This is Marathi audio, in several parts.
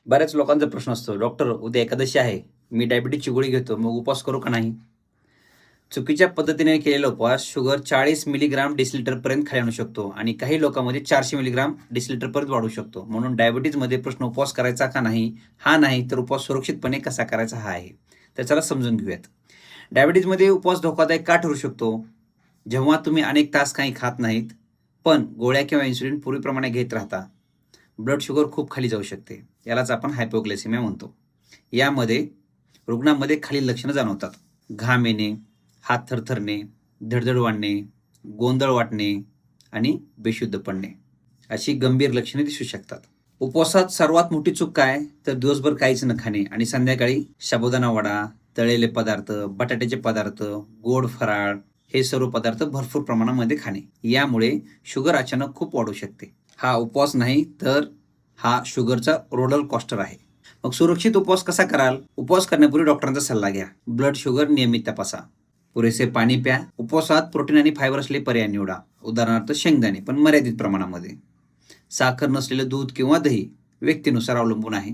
बऱ्याच लोकांचा प्रश्न असतो, "डॉक्टर उद्या एकादशी आहे. मी डायबिटीजची गोळी घेतो, मग उपवास करू का नाही?" चुकीच्या पद्धतीने केलेला उपवास शुगर 40 मिलीग्राम डेसिलिटरपर्यंत खाली आणू शकतो आणि काही लोकांमध्ये 400 मिलीग्राम डेसिलिटरपर्यंत वाढू शकतो. म्हणून डायबिटीजमध्ये प्रश्न उपवास करायचा का नाही? हा नाही, तर उपवास सुरक्षितपणे कसा करायचा हा आहे. तर चला समजून घेऊयात. डायबिटीजमध्ये उपवास धोकादायक का ठरू शकतो? जेव्हा तुम्ही अनेक तास काही खात नाहीत, पण गोळ्या किंवा इन्सुलिन पूर्वीप्रमाणे घेत राहता. ब्लड शुगर खूप खाली जाऊ शकते. यालाच आपण हायपोग्लायसेमिया म्हणतो. यामध्ये रुग्णांमध्ये खालील लक्षणं जाणवतात. घाम येणे, हात थरथरणे, धडधड वाढणे, गोंधळ वाटणे आणि बेशुद्ध पडणे अशी गंभीर लक्षणे दिसू शकतात. उपवासात सर्वात मोठी चूक काय? तर दिवसभर काहीच न खाणे आणि संध्याकाळी साबुदाणा वडा, तळलेले पदार्थ, बटाट्याचे पदार्थ, गोड फराळ हे सर्व पदार्थ भरपूर प्रमाणामध्ये खाणे. यामुळे शुगर अचानक खूप वाढू शकते. हा उपवास नाही, तर हा शुगरचा रोलर कोस्टर आहे. मग सुरक्षित उपवास कसा कराल? उपवास करण्यापूर्वी डॉक्टरांचा सल्ला घ्या. ब्लड शुगर नियमित तपासा. पुरेसे पाणी प्या. उपवासात प्रोटीन आणि फायबर असलेले पर्याय निवडा. उदाहरणार्थ शेंगदाणे, पण मर्यादित प्रमाणामध्ये. साखर नसलेलं दूध किंवा दही व्यक्तीनुसार अवलंबून आहे.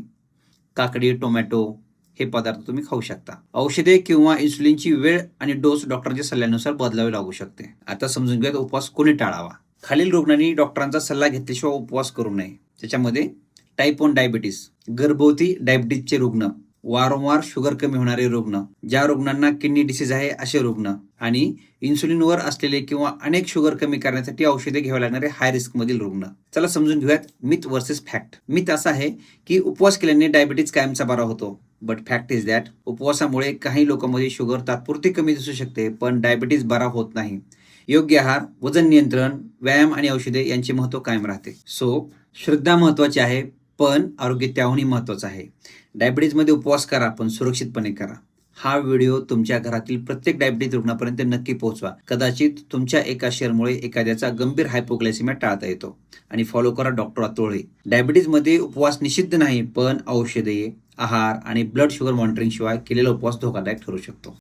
काकडी, टोमॅटो हे पदार्थ तुम्ही खाऊ शकता. औषधे किंवा इन्सुलिनची वेळ आणि डोस डॉक्टरांच्या सल्ल्यानुसार बदलावे लागू शकते. आता समजून घ्या उपवास कोणी टाळावा. खालील रुग्णांनी डॉक्टरांचा सल्ला घेतल्याशिवाय उपवास करू नये. त्याच्यामध्ये टाईप 1 डायबिटीस, गर्भवती डायबिटीसचे रुग्ण, वारंवार शुगर कमी होणारे रुग्ण, ज्या रुग्णांना किडनी डिसीज आहे असे रुग्ण आणि इन्सुलिनवर असलेले किंवा अनेक शुगर कमी करण्यासाठी औषधे घ्यावे लागणारे हाय रिस्क मधील रुग्ण. चला समजून घेऊयात मिथ वर्सेस फॅक्ट. मिथ असा आहे की उपवास केल्याने डायबिटीज कायमचा बरा होतो. बट फॅक्ट इज दॅट उपवासामुळे काही लोकांमध्ये शुगर तात्पुरती कमी दिसू शकते, पण डायबिटीज बरा होत नाही. योग्य आहार, वजन नियंत्रण, व्यायाम आणि औषधे यांचे महत्त्व कायम राहते. सो श्रद्धा महत्वाची आहे, पण आरोग्य त्याहूनही महत्वाचं आहे. डायबिटीजमध्ये उपवास करा, पण सुरक्षितपणे करा. हा व्हिडिओ तुमच्या घरातील प्रत्येक डायबिटीज रुग्णापर्यंत नक्की पोहोचवा. कदाचित तुमच्या एका शेअरमुळे एखाद्याचा गंभीर हायपोग्लायसेमिया टाळता येतो. आणि फॉलो करा डॉक्टर अतुळे. डायबिटीजमध्ये उपवास निषिद्ध नाही, पण औषधे, आहार आणि ब्लड शुगर मॉनिटरिंग शिवाय केलेला उपवास धोकादायक ठरू शकतो.